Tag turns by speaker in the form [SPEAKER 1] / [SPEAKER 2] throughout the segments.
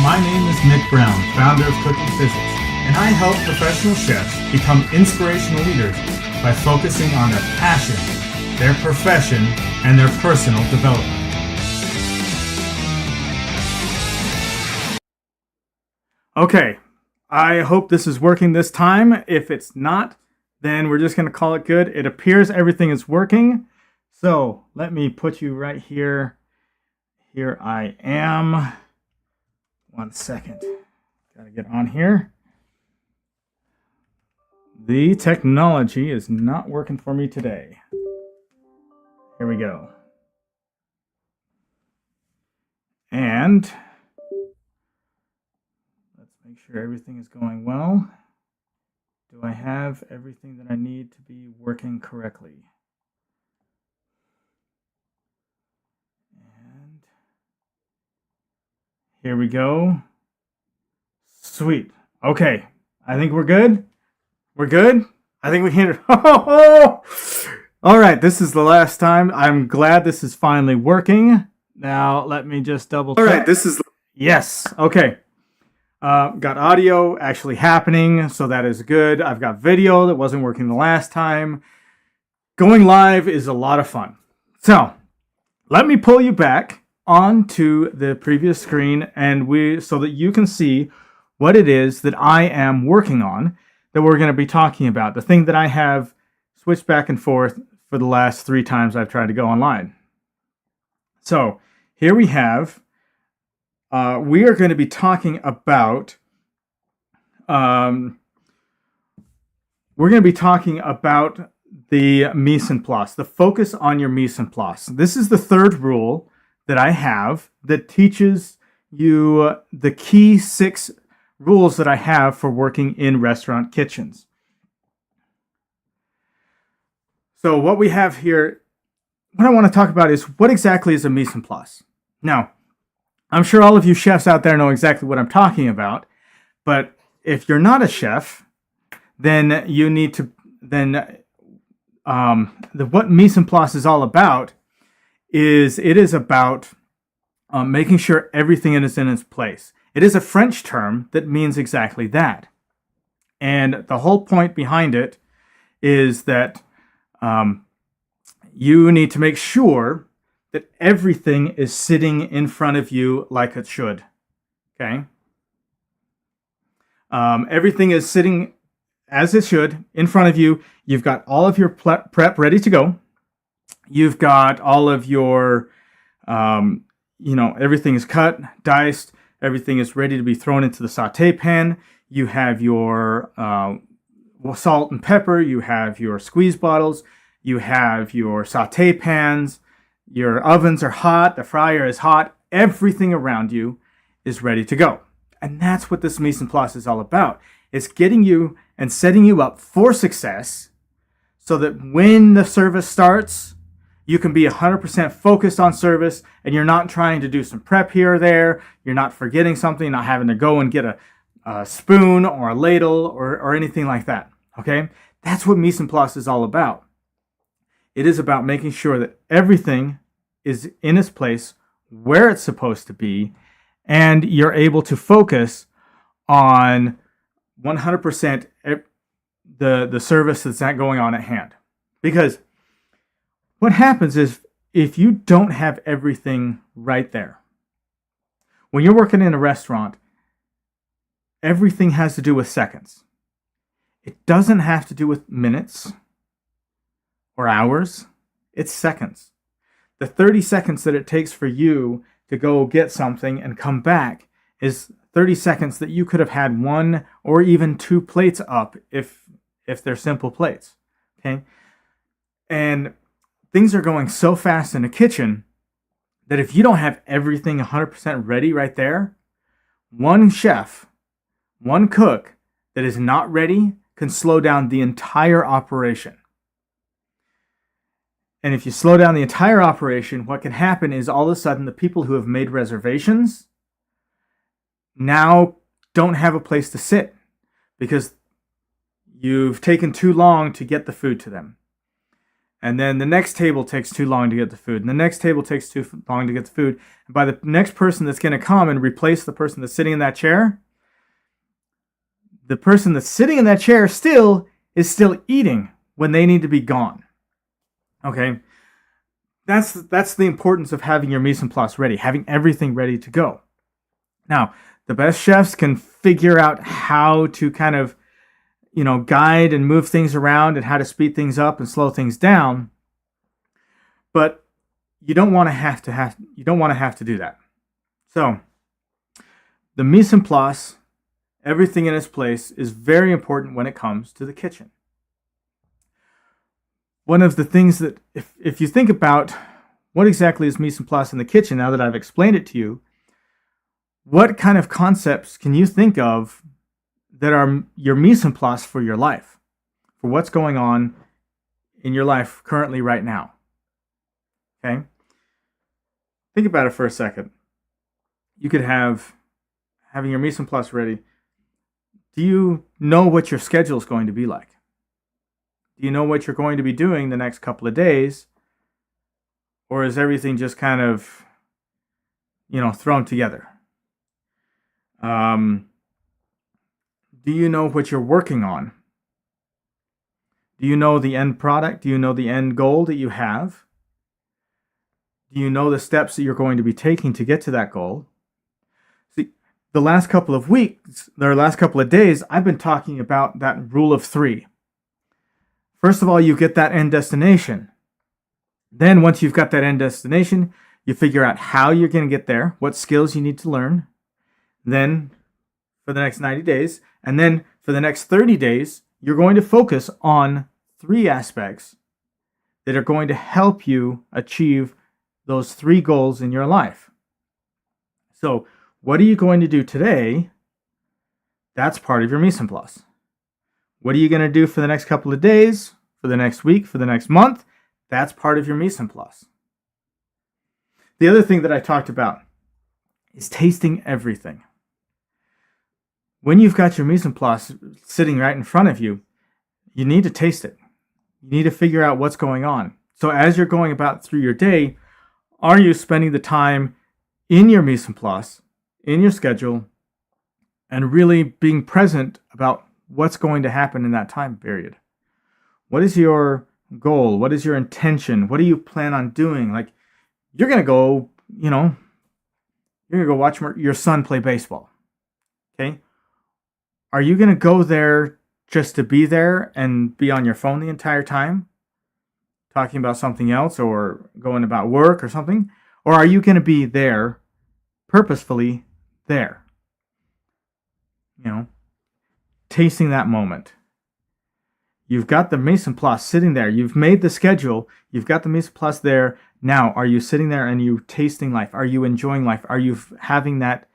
[SPEAKER 1] My name is Nick Brown, founder of Cooking Physics, and I help professional chefs become inspirational leaders by focusing on their passion, their profession, and their personal development. Okay, I hope this is working this time. If it's not, then we're just going to call it good. It appears everything is working. So let me put you right here. Here I am. 1 second. Gotta get on here. The technology is not working for me today. Here we go. And let's make sure everything is going well. Do I have everything that I need to be working correctly? And here we go. Sweet. Okay. I think we're good. We're good. I think we can. All right. This is the last time. I'm glad this is finally working. Now, let me just double check. All right. This is. Yes. Okay. Got audio actually happening, so that is good. I've got video that wasn't working the last time. Going live is a lot of fun. So, let me pull you back onto the previous screen so that you can see what it is that I am working on that we're going to be talking about. The thing that I have switched back and forth for the last 3 times I've tried to go online. So, here we have we are going to be talking about the mise en place, the focus on your mise en place. This is the 3rd rule that I have that teaches you the key 6 rules that I have for working in restaurant kitchens. So what we have here, what I want to talk about is what exactly is a mise en place. Now, I'm sure all of you chefs out there know exactly what I'm talking about, but if you're not a chef, then you need to, what mise en place is all about is it is about making sure everything is in its place. It is a French term that means exactly that. And the whole point behind it is that you need to make sure that everything is sitting in front of you like it should. Okay? Everything is sitting as it should in front of you. You've got all of your prep ready to go. You've got all of your, everything is cut, diced. Everything is ready to be thrown into the saute pan. You have your salt and pepper. You have your squeeze bottles. You have your saute pans. Your ovens are hot. The fryer is hot. Everything around you is ready to go. And that's what this mise en place is all about. It's getting you and setting you up for success so that when the service starts, you can be 100% focused on service and you're not trying to do some prep here or there. You're not forgetting something, not having to go and get a spoon or a ladle or anything like that. Okay? That's what mise en place is all about. It is about making sure that everything is in its place where it's supposed to be, and you're able to focus on 100% the service that's not going on at hand. Because what happens is if you don't have everything right there, when you're working in a restaurant, everything has to do with seconds. It doesn't have to do with minutes or hours. It's seconds. The 30 seconds that it takes for you to go get something and come back is 30 seconds that you could have had 1 or even 2 plates up if they're simple plates. Okay? And things are going so fast in the kitchen that if you don't have everything 100% ready right there, one chef, one cook that is not ready can slow down the entire operation. And if you slow down the entire operation, what can happen is all of a sudden the people who have made reservations now don't have a place to sit because you've taken too long to get the food to them. And then the next table takes too long to get the food. And the next table takes too long to get the food. And by the next person that's going to come and replace the person that's sitting in that chair, the person that's sitting in that chair is still eating when they need to be gone. Okay? That's the importance of having your mise en place ready, having everything ready to go. Now, the best chefs can figure out how to kind of, guide and move things around and how to speed things up and slow things down. But you don't want to have to do that. So, the mise en place, everything in its place, is very important when it comes to the kitchen. One of the things that, if you think about what exactly is mise en place in the kitchen, now that I've explained it to you, what kind of concepts can you think of that are your mise en place for your life, for what's going on in your life currently right now? Okay? Think about it for a second. You could having your mise en place ready. Do you know what your schedule is going to be like? Do you know what you're going to be doing the next couple of days? Or is everything just kind of, thrown together? Do you know what you're working on? Do you know the end product? Do you know the end goal that you have? Do you know the steps that you're going to be taking to get to that goal? See, the last couple of weeks, or last couple of days, I've been talking about that rule of 3. First of all, you get that end destination. Then once you've got that end destination, you figure out how you're going to get there, what skills you need to learn. Then for the next 90 days, and then for the next 30 days, you're going to focus on 3 aspects that are going to help you achieve those 3 goals in your life. So what are you going to do today? That's part of your mise en place. What are you going to do for the next couple of days, for the next week, for the next month? That's part of your mise en place. The other thing that I talked about is tasting everything. When you've got your mise en place sitting right in front of you, you need to taste it. You need to figure out what's going on. So as you're going about through your day, are you spending the time in your mise en place, in your schedule, and really being present about what's going to happen in that time period? What is your goal? What is your intention? What do you plan on doing? Like, you're going to go, watch your son play baseball. Okay? Are you going to go there just to be there and be on your phone the entire time, talking about something else or going about work or something? Or are you going to be there, purposefully there? Tasting that moment. You've got the mise en place sitting there. You've made the schedule. You've got the mise en place there. Now, are you sitting there and you tasting life? Are you enjoying life? Are you having that,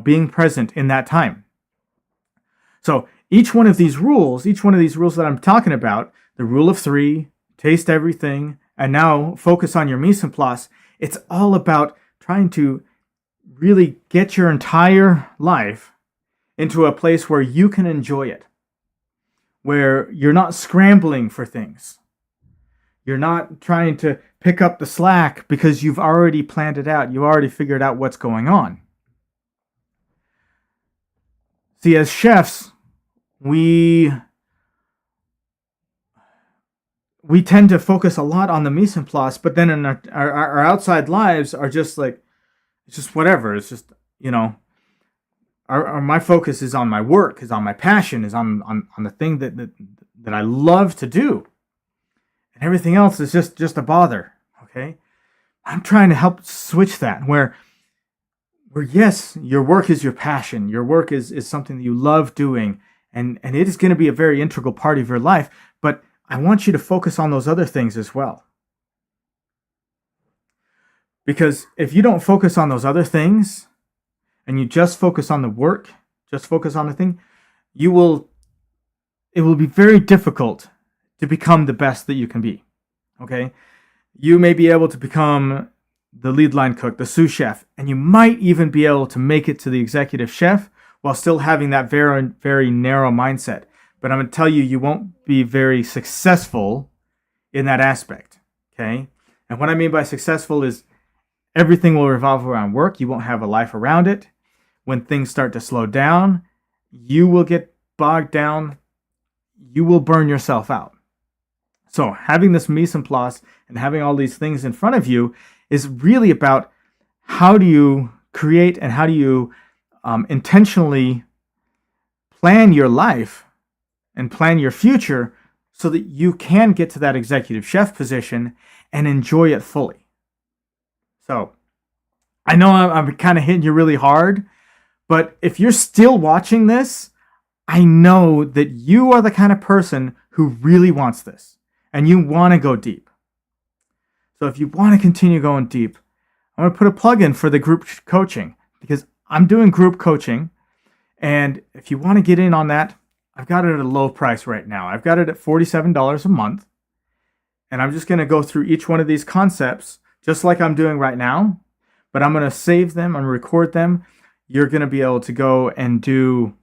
[SPEAKER 1] being present in that time? So each one of these rules that I'm talking about, the rule of 3, taste everything, and now focus on your mise en place, it's all about trying to really get your entire life into a place where you can enjoy it, where you're not scrambling for things. You're not trying to pick up the slack because you've already planned it out. You already figured out what's going on. See, as chefs, we tend to focus a lot on the mise en place, but then in our outside lives are just like, it's just whatever. It's just, my focus is on my work, is on my passion, is on the thing that I love to do. And everything else is just a bother, okay? I'm trying to help switch that, where yes, your work is your passion. Your work is something that you love doing, and it is going to be a very integral part of your life, but I want you to focus on those other things as well. Because if you don't focus on those other things, and you just focus on the work, just focus on the thing, it will be very difficult to become the best that you can be, okay? You may be able to become the lead line cook, the sous chef, and you might even be able to make it to the executive chef while still having that very, very narrow mindset. But I'm going to tell you, you won't be very successful in that aspect. Okay. And what I mean by successful is everything will revolve around work. You won't have a life around it. When things start to slow down, you will get bogged down. You will burn yourself out. So having this mise en place and having all these things in front of you is really about how do you create and how do you intentionally plan your life and plan your future so that you can get to that executive chef position and enjoy it fully. So I know I'm kind of hitting you really hard, but if you're still watching this, I know that you are the kind of person who really wants this and you want to go deep. So if you want to continue going deep, I'm going to put a plug in for the group coaching because I'm doing group coaching. And if you want to get in on that, I've got it at a low price right now. I've got it at $47 a month. And I'm just going to go through each one of these concepts just like I'm doing right now. But I'm going to save them and record them. You're going to be able to go and do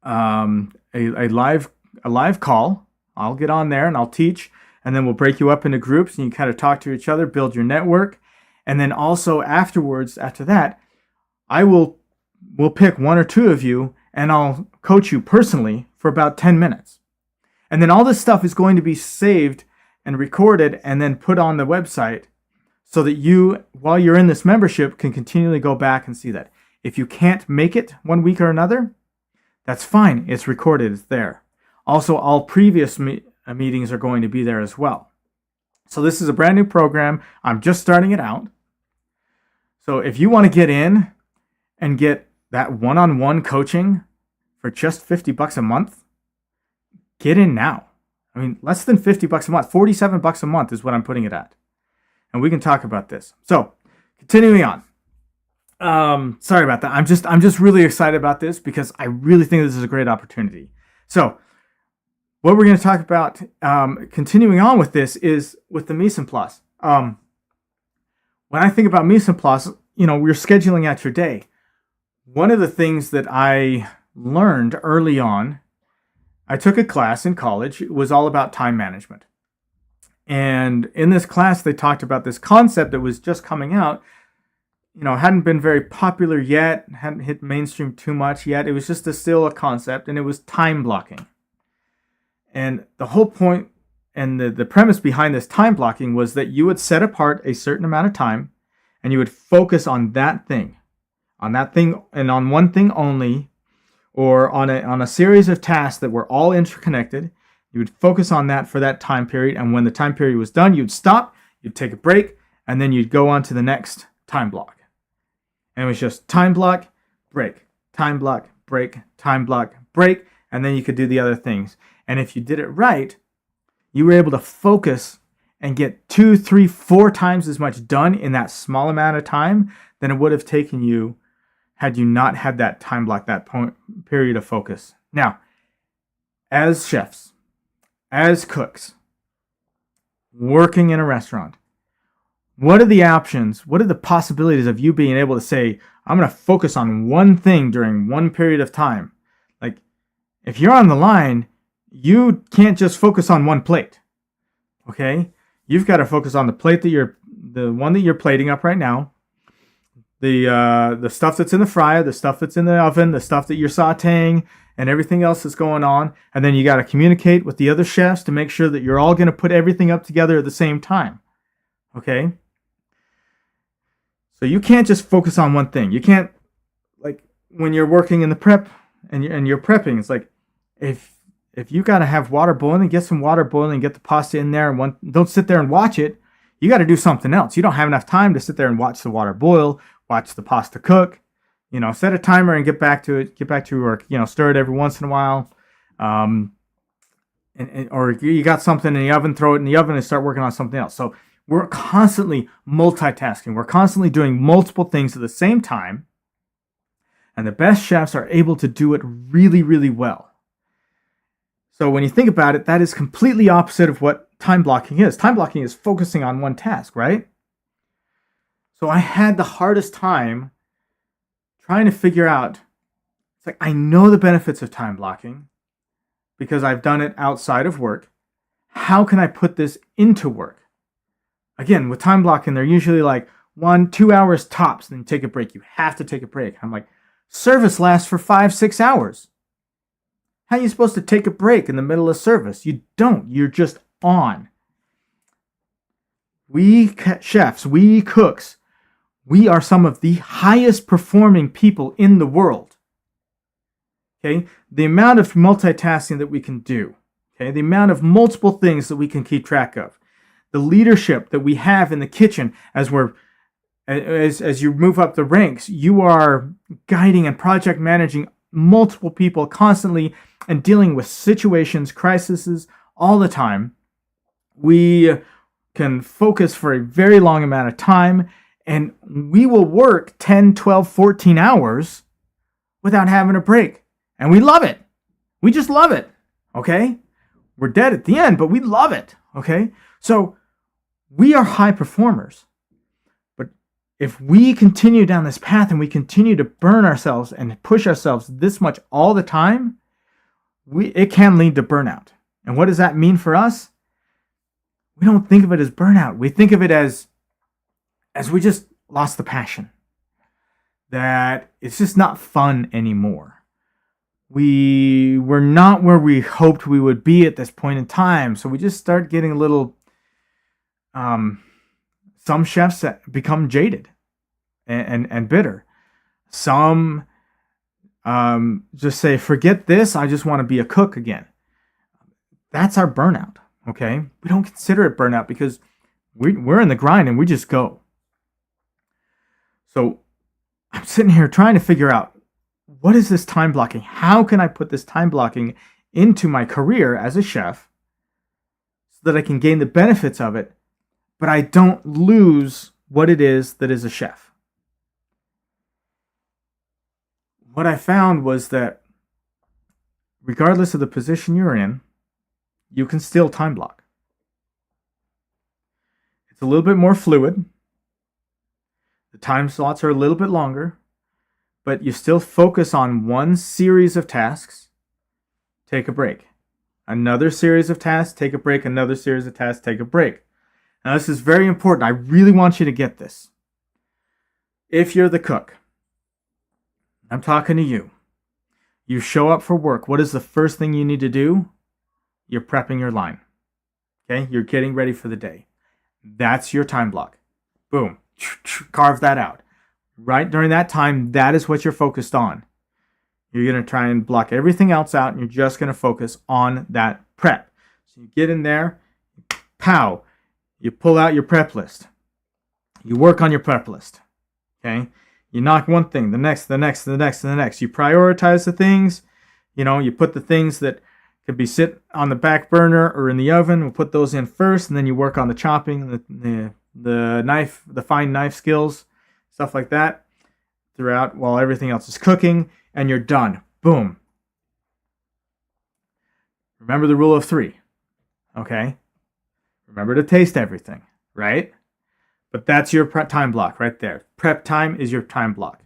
[SPEAKER 1] a live call. I'll get on there and I'll teach. And then we'll break you up into groups and you kind of talk to each other, build your network. And then also afterwards, after that, we'll pick one or two of you and I'll coach you personally for about 10 minutes. And then all this stuff is going to be saved and recorded and then put on the website so that you, while you're in this membership, can continually go back and see that. If you can't make it one week or another, that's fine. It's recorded. It's there. Also, all previous meetings are going to be there as well. So this is a brand new program. I'm just starting it out. So if you want to get in and get that one-on-one coaching for just $50 a month, get in now. I mean, less than $50 a month, $47 a month is what I'm putting it at. And we can talk about this. So continuing on. Sorry about that. I'm just really excited about this because I really think this is a great opportunity. So what we're going to talk about, continuing on with this, is with the mise en place. When I think about mise en place, we're scheduling out your day. One of the things that I learned early on, I took a class in college. It was all about time management. And in this class, they talked about this concept that was just coming out. Hadn't been very popular yet, hadn't hit mainstream too much yet. It was just still a concept, and it was time blocking. And the whole point and the premise behind this time blocking was that you would set apart a certain amount of time, and you would focus on that thing, and on one thing only, or on a series of tasks that were all interconnected. You would focus on that for that time period, and when the time period was done, you'd stop, you'd take a break, and then you'd go on to the next time block. And it was just time block, break, time block, break, time block, break, and then you could do the other things. And if you did it right, you were able to focus and get 2, 3, 4 times as much done in that small amount of time than it would have taken you had you not had that time block, that period of focus. Now, as chefs, as cooks, working in a restaurant, what are the options? What are the possibilities of you being able to say, I'm going to focus on one thing during one period of time? Like, if you're on the line, you can't just focus on one plate. Okay? You've got to focus on the plate the one that you're plating up right now, the stuff that's in the fryer, the stuff that's in the oven, the stuff that you're sauteing, and everything else that's going on. And then you got to communicate with the other chefs to make sure that you're all going to put everything up together at the same time. Okay? So you can't just focus on one thing. You can't, like, when you're working in the prep and you're prepping, it's like, if you got to have water boiling, get some water boiling, get the pasta in there, and don't sit there and watch it. You got to do something else. You don't have enough time to sit there and watch the water boil, watch the pasta cook. Set a timer and get back to it. Get back to your work. Stir it every once in a while. Or you got something in the oven, throw it in the oven and start working on something else. So we're constantly multitasking. We're constantly doing multiple things at the same time. And the best chefs are able to do it really, really well. So when you think about it, that is completely opposite of what time blocking is. Time blocking is focusing on one task, right? So I had the hardest time trying to figure out, it's like, I know the benefits of time blocking because I've done it outside of work. how can I put this into work? Again, with time blocking, they're usually like 1-2 hours tops, then take a break. You have to take a break. I'm like, service lasts for 5-6 hours. How are you supposed to take a break in the middle of service? You don't. You're just on. We chefs, we cooks, we are some of the highest performing people in the world. Okay? The amount of multitasking that we can do, okay? The amount of multiple things that we can keep track of. The leadership that we have in the kitchen as you move up the ranks, you are guiding and project managing multiple people constantly and dealing with situations, crises all the time. We can focus for a very long amount of time, and we will work 10, 12, 14 hours without having a break. And we love it. We just love it. Okay? We're dead at the end, but we love it. Okay? So we are high performers. But if we continue down this path and we continue to burn ourselves and push ourselves this much all the time, it can lead to burnout. And what does that mean for us? We don't think of it as burnout. We think of it as we just lost the passion. That it's just not fun anymore. We were not where we hoped we would be at this point in time. So we just start getting a little, some chefs become jaded and bitter. Some just say, forget this, I just want to be a cook again. That's our burnout. Okay, we don't consider it burnout because we're in the grind and we just go. So I'm sitting here trying to figure out, what is this time blocking? How can I put this time blocking into my career as a chef so that I can gain the benefits of it, but I don't lose what it is that is a chef? What I found was that regardless of the position you're in, you can still time block. It's a little bit more fluid. The time slots are a little bit longer, but you still focus on one series of tasks, take a break. Another series of tasks, take a break. Another series of tasks, take a break. Now, this is very important. I really want you to get this. If you're the cook, I'm talking to you. You show up for work. What is the first thing you need to do? You're prepping your line. Okay? You're getting ready for the day. That's your time block. Boom. Carve that out. Right during that time, that is what you're focused on. You're going to try and block everything else out, and you're just going to focus on that prep. So you get in there, pow, you pull out your prep list. You work on your prep list. Okay? You knock one thing, the next, the next, the next, and the next. You prioritize the things. You put the things that could be sit on the back burner or in the oven. We'll put those in first, and then you work on the chopping, the knife, the fine knife skills, stuff like that throughout while everything else is cooking, and you're done. Boom. Remember the rule of 3. Okay? Remember to taste everything, right? But that's your time block right there. Prep time is your time block.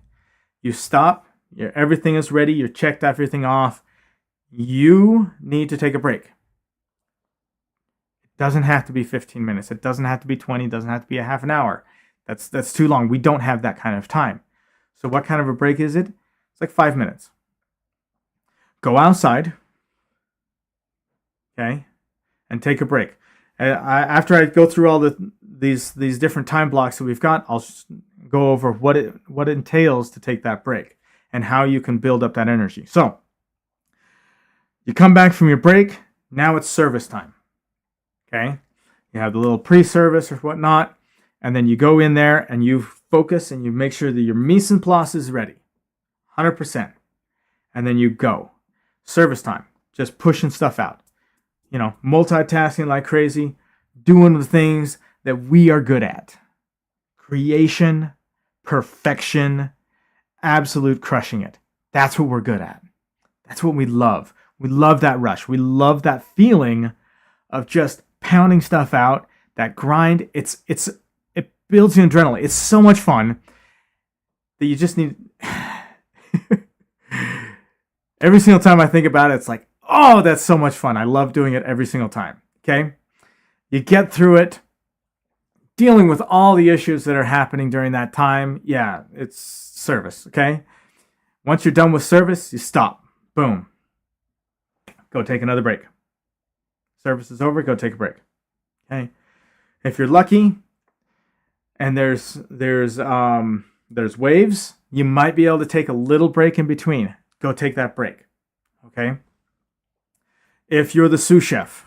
[SPEAKER 1] You stop, everything is ready, you checked everything off. You need to take a break. It doesn't have to be 15 minutes. It doesn't have to be 20. It doesn't have to be a half an hour. That's too long. We don't have that kind of time. So what kind of a break is it? It's like 5 minutes. Go outside, okay, and take a break. After I go through all these different time blocks that we've got, I'll just go over what it entails to take that break and how you can build up that energy. So you come back from your break. Now it's service time. Okay? You have the little pre-service or whatnot, and then you go in there and you focus and you make sure that your mise en place is ready. 100%. And then you go. Service time. Just pushing stuff out. Multitasking like crazy. Doing the things that we are good at. Creation, perfection, absolute crushing it. That's what we're good at. That's what we love. We love that rush. We love that feeling of just pounding stuff out, that grind. It builds the adrenaline. It's so much fun that you just need... Every single time I think about it, it's like, oh, that's so much fun. I love doing it every single time. Okay? You get through it, dealing with all the issues that are happening during that time. Yeah, it's service, okay? Once you're done with service, you stop. Boom. Go take another break. Service is over, go take a break. Okay? If you're lucky and there's waves, you might be able to take a little break in between. Go take that break. Okay? If you're the sous chef,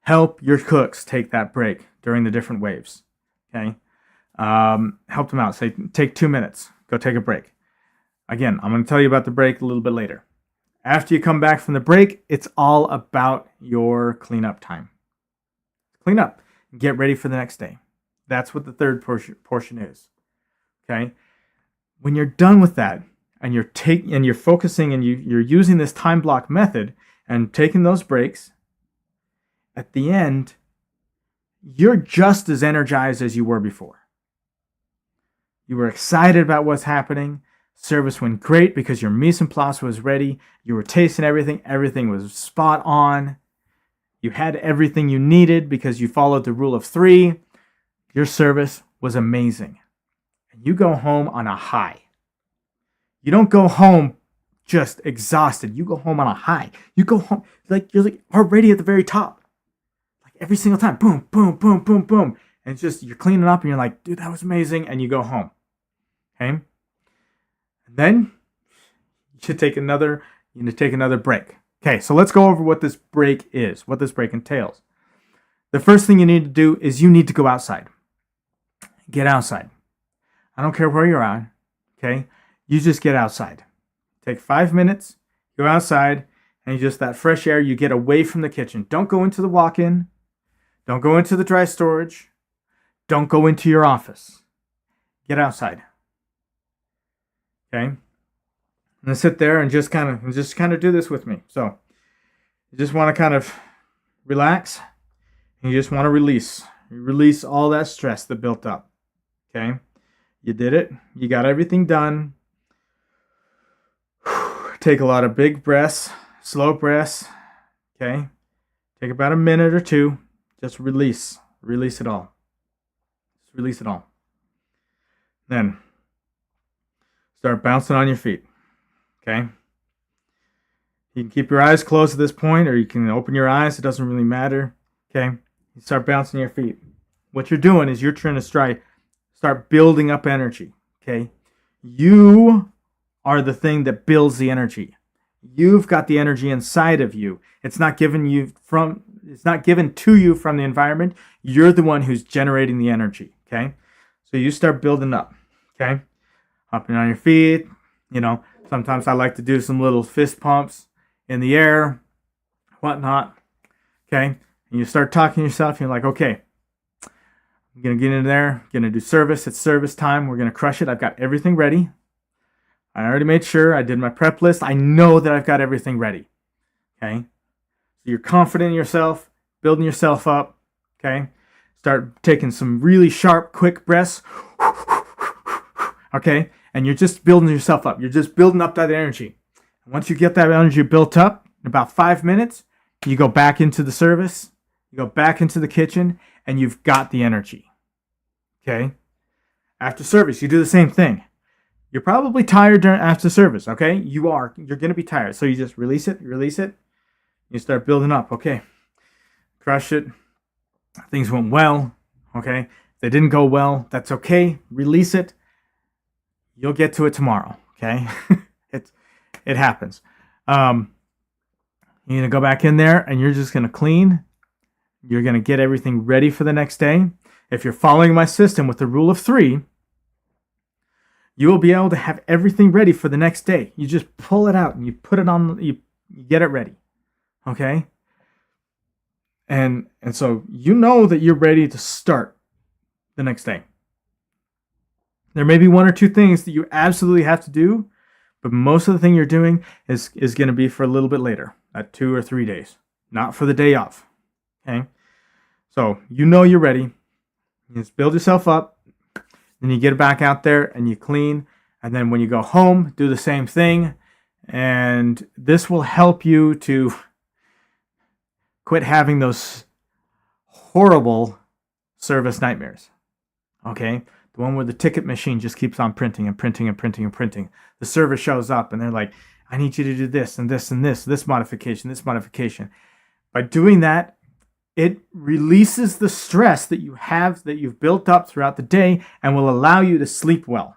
[SPEAKER 1] help your cooks take that break during the different waves. Okay? Help them out. Say, take 2 minutes. Go take a break. Again, I'm going to tell you about the break a little bit later. After you come back from the break, it's all about your cleanup time. Clean up. Get ready for the next day. That's what the third portion is. Okay? When you're done with that, and you're focusing and you're using this time block method and taking those breaks, at the end, you're just as energized as you were before. You were excited about what's happening. Service went great because your mise en place was ready. You were tasting everything. Everything was spot on. You had everything you needed because you followed the rule of 3. Your service was amazing. And you go home on a high. You don't go home just exhausted. You go home on a high. You go home you're already at the very top. Like every single time. Boom, boom, boom, boom, boom. And it's just, you're cleaning up and you're like, dude, that was amazing. And you go home. Okay? And then you should take another break. Okay, so let's go over what this break is, what this break entails. The first thing you need to do is you need to go outside. Get outside. I don't care where you're at. Okay? You just get outside. Take 5 minutes, go outside, and just that fresh air, you get away from the kitchen. Don't go into the walk-in. Don't go into the dry storage. Don't go into your office. Get outside. Okay? I'm going to sit there and just kind of do this with me. So, you just want to kind of relax. And you just want to release. You release all that stress that built up. Okay? You did it. You got everything done. Take a lot of big breaths, slow breaths. Okay? Take about a minute or two. Just release. Release it all. Just release it all. Then, start bouncing on your feet. Okay? You can keep your eyes closed at this point, or you can open your eyes. It doesn't really matter. Okay? You start bouncing your feet. What you're doing is you're trying to start building up energy. Okay? You are the thing that builds the energy. You've got the energy inside of you. It's not given to you from the environment. You're the one who's generating the energy. Okay? So you start building up. Okay? Hopping on your feet. Sometimes I like to do some little fist pumps in the air, whatnot. Okay? And you start talking to yourself. You're like, okay, I'm going to get in there. I'm going to do service. It's service time. We're going to crush it. I've got everything ready. I already made sure. I did my prep list. I know that I've got everything ready. Okay? So you're confident in yourself, building yourself up. Okay? Start taking some really sharp, quick breaths. Okay? And you're just building yourself up. You're just building up that energy. And once you get that energy built up, in about 5 minutes, you go back into the service. You go back into the kitchen, and you've got the energy. Okay? After service, you do the same thing. You're probably tired after service, okay? You're going to be tired. So you just release it. You start building up, okay? Crush it. Things went well, okay? If they didn't go well, that's okay. Release it. You'll get to it tomorrow, okay? It happens. You're going to go back in there, and you're just going to clean. You're going to get everything ready for the next day. If you're following my system with the rule of 3, you will be able to have everything ready for the next day. You just pull it out and you put it on, you get it ready. Okay? And so you know that you're ready to start the next day. There may be 1 or 2 things that you absolutely have to do, but most of the thing you're doing is going to be for a little bit later, at 2 or 3 days, not for the day of. Okay? So you know you're ready. You just build yourself up. Then you get back out there and you clean. And then when you go home, do the same thing. And this will help you to quit having those horrible service nightmares. Okay? The one where the ticket machine just keeps on printing and printing and printing and printing. The server shows up and they're like, I need you to do this and this and this modification, this modification. By doing that, it releases the stress that you have, that you've built up throughout the day, and will allow you to sleep well.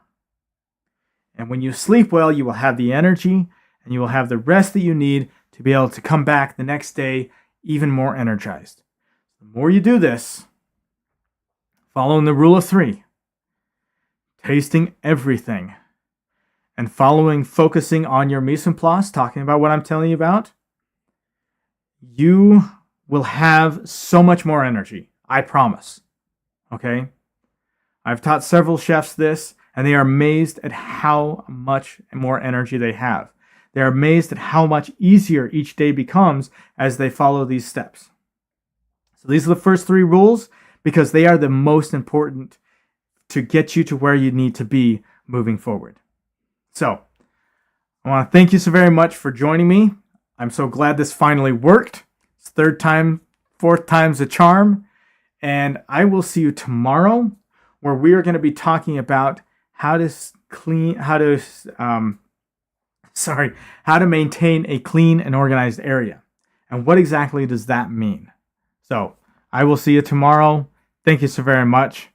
[SPEAKER 1] And when you sleep well, you will have the energy and you will have the rest that you need to be able to come back the next day even more energized. The more you do this, following the rule of 3, tasting everything, and focusing on your mise en place, talking about what I'm telling you about, you will have so much more energy. I promise. Okay? I've taught several chefs this, and they are amazed at how much more energy they have. They're amazed at how much easier each day becomes as they follow these steps. So these are the first 3 rules because they are the most important to get you to where you need to be moving forward. So I want to thank you so very much for joining me. I'm so glad this finally worked. It's 3rd time, 4th time's a charm. And I will see you tomorrow, where we are going to be talking about how to maintain a clean and organized area. And what exactly does that mean? So I will see you tomorrow. Thank you so very much.